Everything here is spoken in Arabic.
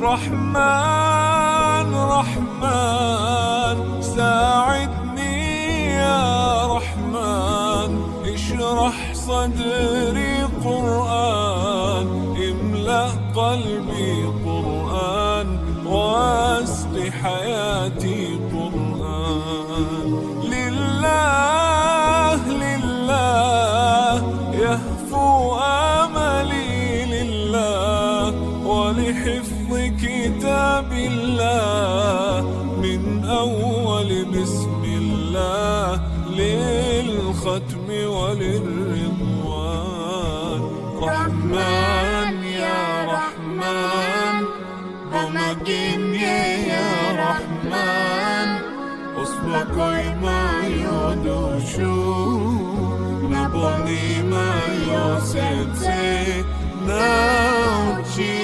رحمن رحمن ساعدني يا رحمن، اشرح صدري قرآن، املأ قلبي قرآن، واسق حياتي قرآن. لله لله يهفو آملي لله، ولحفظ كتاب الله من أول بسم الله للختم وللرضوان. رحمن يا رحمن بمجيني يا رحمن، أصبحي ما يدوشو نبني ما يوسيتي ناوشي